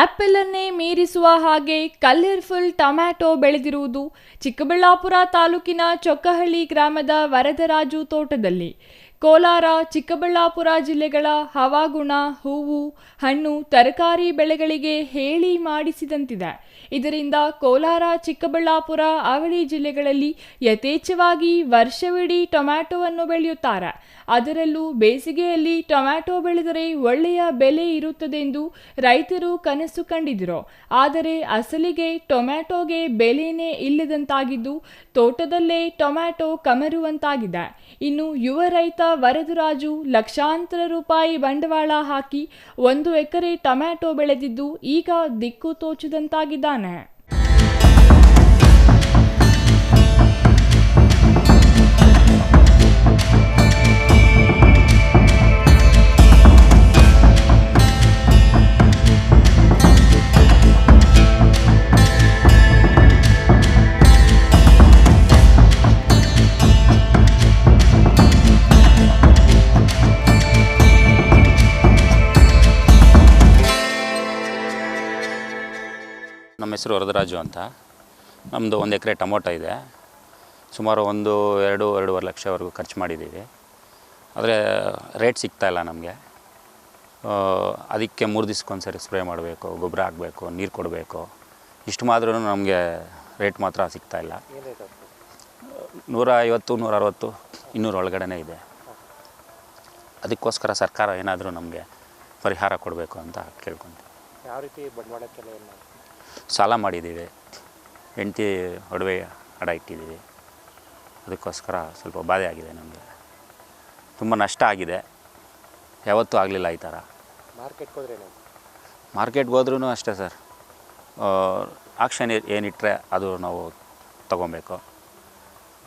Apple ಅನ್ನೇ ಮೀರಿಸುವ ಹಾಗೆ colourful tomato ಬೆಳೆದಿರುವುದು Chikkaballapur ತಾಲೂಕಿನ ಚೊಕ್ಕಹಳ್ಳಿ ಗ್ರಾಮದ ವರದರಾಜು ತೋಟದಲ್ಲಿ. ಕೋಲಾರ, ಚಿಕ್ಕಬಳ್ಳಾಪುರ ಜಿಲ್ಲೆಗಳ ಹವಾಗುಣ, ಹೂವು, ಹಣ್ಣು, ತರಕಾರಿ ಬೆಳೆಗಳಿಗೆ ಹೇಳಿ ಮಾಡಿಸಿದಂತಿದೆ. ಇದರಿಂದ ಕೋಲಾರ, ಚಿಕ್ಕಬಳ್ಳಾಪುರ, ಅವಳಿ ಜಿಲ್ಲೆಗಳಲ್ಲಿ ಯಥೇಚ್ಛವಾಗಿ ವರ್ಷವಿಡೀ ಟೊಮ್ಯಾಟೊವನ್ನು ಬೆಳೆಯುತ್ತಾರೆ. ಅದರಲ್ಲೂ ಬೇಸಿಗೆಯಲ್ಲಿ ಟೊಮ್ಯಾಟೊ ಬೆಳೆದರೆ ಒಳ್ಳೆಯ ಬೆಲೆ ಇರುತ್ತದೆಂದು ರೈತರು ಕನಸು ಕಂಡಿದ್ದರು. ಆದರೆ ಅಸಲಿಗೆ ಟೊಮ್ಯಾಟೊಗೆ ಬೆಲೆನೇ ಇಲ್ಲದಂತಾಗಿದ್ದು ತೋಟದಲ್ಲೇ ಟೊಮ್ಯಾಟೊ ಕಮರುವಂತಾಗಿದೆ. ಇನ್ನು ಯುವ ರೈತ ವರದರಾಜು ಲಕ್ಷಾಂತರ ರೂಪಾಯಿ ಬಂಡವಾಳ ಹಾಕಿ 1 ಎಕರೆ ಟೊಮ್ಯಾಟೊ ಬೆಳೆದಿದ್ದು ಈಗ ದಿಕ್ಕು ತೋಚದಂತಾಗಿದ್ದಾನೆ. ನಮ್ಮ ಹೆಸರು ವರದರಾಜು ಅಂತ. ನಮ್ಮದು 1 ಎಕರೆ ಟೊಮೊಟೊ ಇದೆ. ಸುಮಾರು 2-2.5 ಲಕ್ಷವರೆಗೂ ಖರ್ಚು ಮಾಡಿದ್ದೀವಿ. ಆದರೆ ರೇಟ್ ಸಿಗ್ತಾಯಿಲ್ಲ ನಮಗೆ. ಅದಕ್ಕೆ 3 ದಿವಸಕ್ಕೊಂದ್ಸರಿ ಸ್ಪ್ರೇ ಮಾಡಬೇಕು, ಗೊಬ್ಬರ ಹಾಕಬೇಕು, ನೀರು ಕೊಡಬೇಕು. ಇಷ್ಟು ಮಾತ್ರ ನಮಗೆ ರೇಟ್ ಮಾತ್ರ ಸಿಗ್ತಾಯಿಲ್ಲ. 150, 160, 200 ಒಳಗಡೆ ಇದೆ. ಅದಕ್ಕೋಸ್ಕರ ಸರ್ಕಾರ ಏನಾದರೂ ನಮಗೆ ಪರಿಹಾರ ಕೊಡಬೇಕು ಅಂತ ಕೇಳ್ಕೊತೀವಿ. ಯಾವ ರೀತಿ ಬಂಡವಾಳಕ್ಕೆಲ್ಲ ಏನು ಸಾಲ ಮಾಡಿದ್ದೀವಿ, ಹೆಂಡತಿ ಒಡವೆ ಅಡ ಇಟ್ಟಿದ್ದೀವಿ. ಅದಕ್ಕೋಸ್ಕರ ಸ್ವಲ್ಪ ಬಾಧೆ ಆಗಿದೆ ನಮಗೆ. ತುಂಬ ನಷ್ಟ ಆಗಿದೆ. ಯಾವತ್ತೂ ಆಗಲಿಲ್ಲ ಈ ಥರ. ಮಾರ್ಕೆಟ್ಗೆ ಹೋದ್ರೂ ಅಷ್ಟೇ ಸರ್. ಆಕ್ಷನ್ ಏನಿಟ್ಟರೆ ಅದು ನಾವು ತೊಗೊಬೇಕು.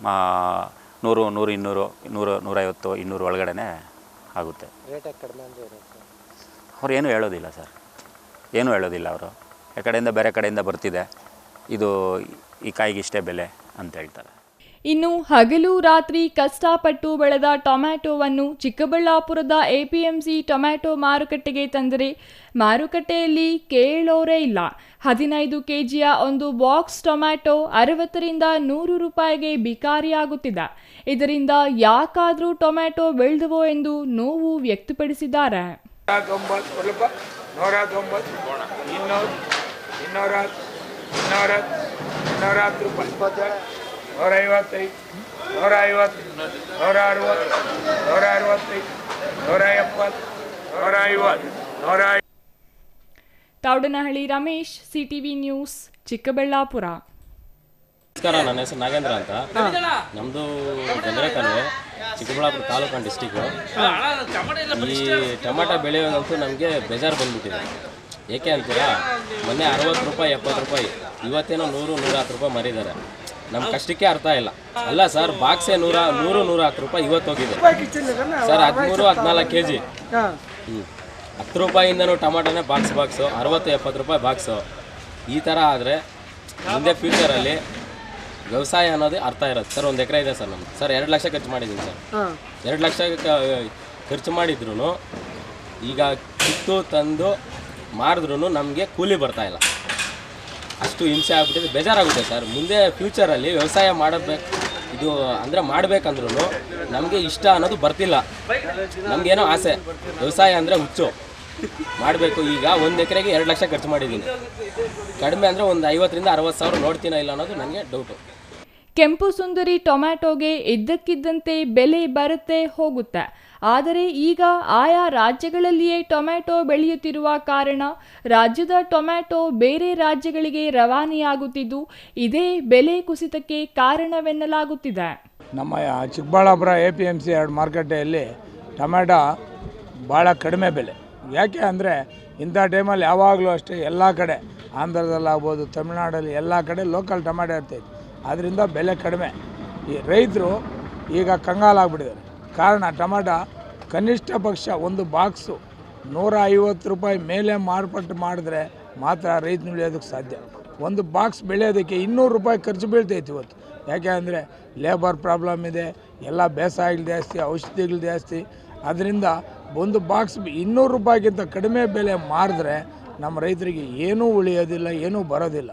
100, 200, 150, 200 ಒಳಗಡೆ ಆಗುತ್ತೆ. ಅವ್ರು ಏನೂ ಹೇಳೋದಿಲ್ಲ ಸರ್, ಏನೂ ಹೇಳೋದಿಲ್ಲ ಅವರು. ಕಡೆಯಿಂದ ಬೇರೆ ಕಡೆಯಿಂದ ಬರ್ತಿದೆ, ಇದು ಈ ಕಾಯಿಗೆ ಇಷ್ಟೇ ಬೆಲೆ ಅಂತ ಹೇಳ್ತಾರೆ. ಇನ್ನು ಹಗಲು ರಾತ್ರಿ ಕಷ್ಟಪಟ್ಟು ಬೆಳೆದ ಟೊಮ್ಯಾಟೊವನ್ನು ಚಿಕ್ಕಬಳ್ಳಾಪುರದ APMC ಟೊಮ್ಯಾಟೊ ಮಾರುಕಟ್ಟೆಗೆ ತಂದರೆ ಮಾರುಕಟ್ಟೆಯಲ್ಲಿ ಕೇಳೋರೇ ಇಲ್ಲ. 15 kgಯ ಒಂದು ಬಾಕ್ಸ್ ಟೊಮ್ಯಾಟೊ 60ರಿಂದ 100 ರೂಪಾಯಿಗೆ ಬಿಕಾರಿಯಾಗುತ್ತಿದೆ. ಇದರಿಂದ ಯಾಕಾದರೂ ಟೊಮ್ಯಾಟೊ ಬೆಳೆದವೋ ಎಂದು ನೋವು ವ್ಯಕ್ತಪಡಿಸಿದ್ದಾರೆ. 150, ತೌಡನಹಳ್ಳಿ ರಮೇಶ್, CTV ನ್ಯೂಸ್, ಚಿಕ್ಕಬಳ್ಳಾಪುರ. ನಮಸ್ಕಾರ, ನನ್ನ ಹೆಸರು ನಾಗೇಂದ್ರ ಅಂತ. ನಮ್ಮದು ಗಂಗರೆ ಕಾಲುವೆ, ಚಿಕ್ಕಬಳ್ಳಾಪುರ ತಾಲೂಕು ಡಿಸ್ಟಿಕ್ಕು. ಈ ಟೊಮಾಟೊ ಬೆಳೆಯೋದಂತೂ ನಮಗೆ ಬೇಜಾರು ಬಂದ್ಬಿಟ್ಟಿದೆ. ಏಕೆ ಅಂತೀರಾ, ಮೊನ್ನೆ 60 ರೂಪಾಯಿ 70 ರೂಪಾಯಿ, ಇವತ್ತೇನೋ 100-110 ರೂಪಾಯಿ ಮಾರಿದ್ದಾರೆ. ನಮ್ಮ ಕಷ್ಟಕ್ಕೆ ಅರ್ಥ ಇಲ್ಲ. ಅಲ್ಲ ಸರ್, ಬಾಕ್ಸೇ 100-110 ರೂಪಾಯಿ ಇವತ್ತು ಹೋಗಿದೆ ಸರ್. 13-14 kg. 10 ರೂಪಾಯಿಂದನೂ ಟೊಮಾಟೋನೇ ಬಾಕ್ಸು 60-70 ರೂಪಾಯಿ ಬಾಕ್ಸು. ಈ ಥರ ಆದರೆ ಮುಂದೆ ಫ್ಯೂಚರಲ್ಲಿ ವ್ಯವಸಾಯ ಅನ್ನೋದು ಅರ್ಥ ಇರೋದು ಸರ್. 1 ಎಕರೆ ಇದೆ ಸರ್ ನಮ್ದು. ಸರ್ 2 ಲಕ್ಷ ಖರ್ಚು ಮಾಡಿದ್ದೀನಿ ಸರ್. 2 ಲಕ್ಷ ಖರ್ಚು ಮಾಡಿದ್ರು ಈಗ ಕಿತ್ತು ತಂದು ಮಾಡಿದ್ರೂ ನಮಗೆ ಕೂಲಿ ಬರ್ತಾಯಿಲ್ಲ. ಅಷ್ಟು ಹಿಂಸೆ ಆಗ್ಬಿಟ್ಟಿದೆ, ಬೇಜಾರಾಗುತ್ತೆ ಸರ್. ಮುಂದೆ ಫ್ಯೂಚರಲ್ಲಿ ವ್ಯವಸಾಯ ಮಾಡಬೇಕು, ಇದು ಅಂದರೆ ಮಾಡಬೇಕಂದ್ರೂ ನಮಗೆ ಇಷ್ಟ ಅನ್ನೋದು ಬರ್ತಿಲ್ಲ. ನಮಗೇನೋ ಆಸೆ, ವ್ಯವಸಾಯ ಅಂದರೆ ಹುಚ್ಚು ಮಾಡಬೇಕು. ಈಗ 1 ಎಕರೆಗೆ 2 ಲಕ್ಷ ಖರ್ಚು ಮಾಡಿದ್ದೀನಿ. ಕಡಿಮೆ ಅಂದರೆ ಒಂದು 50ರಿಂದ 60 ಸಾವಿರ ನೋಡ್ತೀನೋ ಇಲ್ಲ ಅನ್ನೋದು ನನಗೆ ಡೌಟು. ಕೆಂಪು ಸುಂದರಿ ಟೊಮ್ಯಾಟೊಗೆ ಇದ್ದಕ್ಕಿದ್ದಂತೆ ಬೆಲೆ ಬರುತ್ತೆ ಹೋಗುತ್ತೆ. ಆದರೆ ಈಗ ಆಯಾ ರಾಜ್ಯಗಳಲ್ಲಿಯೇ ಟೊಮ್ಯಾಟೊ ಬೆಳೆಯುತ್ತಿರುವ ಕಾರಣ ರಾಜ್ಯದ ಟೊಮ್ಯಾಟೊ ಬೇರೆ ರಾಜ್ಯಗಳಿಗೆ ರವಾನೆಯಾಗುತ್ತಿದ್ದು ಇದೇ ಬೆಲೆ ಕುಸಿತಕ್ಕೆ ಕಾರಣವೆನ್ನಲಾಗುತ್ತಿದೆ. ನಮ್ಮ ಚಿಕ್ಕಬಳ್ಳಾಪುರ APMC 2 ಮಾರುಕಟ್ಟೆಯಲ್ಲಿ ಟೊಮ್ಯಾಟೊ ಭಾಳ ಕಡಿಮೆ ಬೆಲೆ. ಯಾಕೆ ಅಂದರೆ ಇಂಥ ಟೈಮಲ್ಲಿ ಯಾವಾಗಲೂ ಅಷ್ಟೇ ಎಲ್ಲ ಕಡೆ, ಆಂಧ್ರದಲ್ಲಾಗ್ಬೋದು, ತಮಿಳ್ನಾಡಲ್ಲಿ ಎಲ್ಲ ಕಡೆ ಲೋಕಲ್ ಟೊಮ್ಯಾಟೊ ಇರ್ತೈತೆ. ಅದರಿಂದ ಬೆಲೆ ಕಡಿಮೆ. ಈ ರೈತರು ಈಗ ಕಂಗಾಲಾಗ್ಬಿಟ್ಟಿದ್ದಾರೆ. ಕಾರಣ ಟೊಮ್ಯಾಟೊ ಕನಿಷ್ಠ ಪಕ್ಷ ಒಂದು ಬಾಕ್ಸು 150 ರೂಪಾಯಿ ಮೇಲೆ ಮಾರ್ಪಾಟು ಮಾಡಿದ್ರೆ ಮಾತ್ರ ರೈತನು ಉಳಿಯೋದಕ್ಕೆ ಸಾಧ್ಯ. ಒಂದು ಬಾಕ್ಸ್ ಬೆಳೆಯೋದಕ್ಕೆ 200 ರೂಪಾಯಿ ಖರ್ಚು ಬೀಳ್ತೈತೆ ಇವತ್ತು. ಯಾಕೆ ಅಂದರೆ ಲೇಬರ್ ಪ್ರಾಬ್ಲಮ್ ಇದೆ, ಎಲ್ಲ ಬೇಸಾಯಗಳು ಜಾಸ್ತಿ, ಔಷಧಿಗಳು ಜಾಸ್ತಿ. ಅದರಿಂದ ಒಂದು ಬಾಕ್ಸ್ 200 ರೂಪಾಯಿಗಿಂತ ಕಡಿಮೆ ಬೆಲೆ ಮಾರಿದ್ರೆ ನಮ್ಮ ರೈತರಿಗೆ ಏನೂ ಉಳಿಯೋದಿಲ್ಲ, ಏನೂ ಬರೋದಿಲ್ಲ.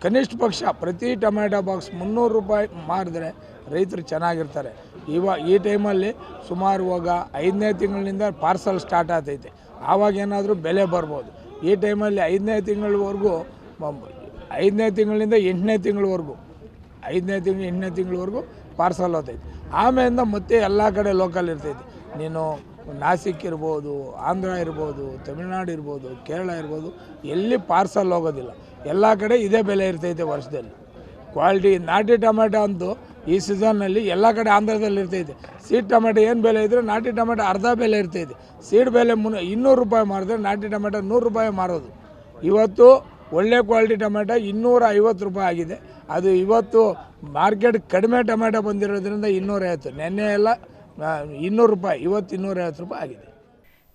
ಕನಿಷ್ಠ ಪಕ್ಷ ಪ್ರತಿ ಟೊಮ್ಯಾಟೊ ಬಾಕ್ಸ್ 300 ರೂಪಾಯಿ ಮಾರಿದ್ರೆ ರೈತರು ಚೆನ್ನಾಗಿರ್ತಾರೆ. ಈ ಟೈಮಲ್ಲಿ ಸುಮಾರು ಇವಾಗ 5ನೇ ತಿಂಗಳಿನಿಂದ ಪಾರ್ಸಲ್ ಸ್ಟಾರ್ಟ್ ಆಗ್ತೈತೆ. ಆವಾಗ ಏನಾದರೂ ಬೆಲೆ ಬರ್ಬೋದು. ಈ ಟೈಮಲ್ಲಿ 5ನೇ ತಿಂಗಳವರೆಗೂ 5ನೇ ತಿಂಗಳಿಂದ 8ನೇ ತಿಂಗಳವರೆಗೂ 8ನೇ ತಿಂಗಳವರೆಗೂ ಪಾರ್ಸಲ್ ಹೋಗ್ತೈತೆ. ಆಮೇಲಿಂದ ಮತ್ತೆ ಎಲ್ಲ ಕಡೆ ಲೋಕಲ್ ಇರ್ತೈತೆ. ನೀನು ನಾಸಿಕ್ ಇರ್ಬೋದು, ಆಂಧ್ರ ಇರ್ಬೋದು, ತಮಿಳ್ನಾಡು ಇರ್ಬೋದು, ಕೇರಳ ಇರ್ಬೋದು, ಎಲ್ಲಿ ಪಾರ್ಸಲ್ ಹೋಗೋದಿಲ್ಲ. ಎಲ್ಲ ಕಡೆ ಇದೇ ಬೆಲೆ ಇರ್ತೈತೆ ವರ್ಷದಲ್ಲಿ. ಕ್ವಾಲಿಟಿ ನಾಟಿ ಟೊಮೆಟೊ ಅಂತೂ ಈ ಸೀಸನ್ನಲ್ಲಿ ಎಲ್ಲ ಕಡೆ ಆಂಧ್ರದಲ್ಲಿ ಇರ್ತೈತೆ. ಸೀಡ್ ಟೊಮೆಟೊ ಏನು ಬೆಲೆ ಇದ್ದರೆ ನಾಟಿ ಟೊಮೆಟೊ ಅರ್ಧ ಬೆಲೆ ಇರ್ತೈತೆ. ಸೀಡ್ ಬೆಲೆ 200 ರೂಪಾಯಿ ಮಾರಿದ್ರೆ ನಾಟಿ ಟೊಮೆಟೊ 100 ರೂಪಾಯಿ ಮಾರೋದು. ಇವತ್ತು ಒಳ್ಳೆ ಕ್ವಾಲಿಟಿ ಟೊಮೆಟೊ 250 ರೂಪಾಯಿ ಆಗಿದೆ. ಅದು ಇವತ್ತು ಮಾರ್ಕೆಟ್ ಕಡಿಮೆ ಟೊಮೆಟೊ ಬಂದಿರೋದ್ರಿಂದ 250. ನೆನ್ನೆ ಎಲ್ಲ 200 ರೂಪಾಯಿ, ಇವತ್ತು 250 ರೂಪಾಯಿ ಆಗಿದೆ.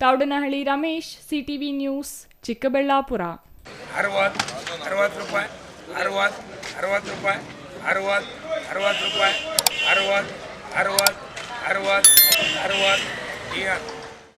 Thoudanahalli Ramesh, CTV news, Chikkaballapur. 60 ರೂಪಾಯಿ, 60 ರೂಪಾಯಿ, 60 ರೂಪಾಯಿ, 60 ಈಗ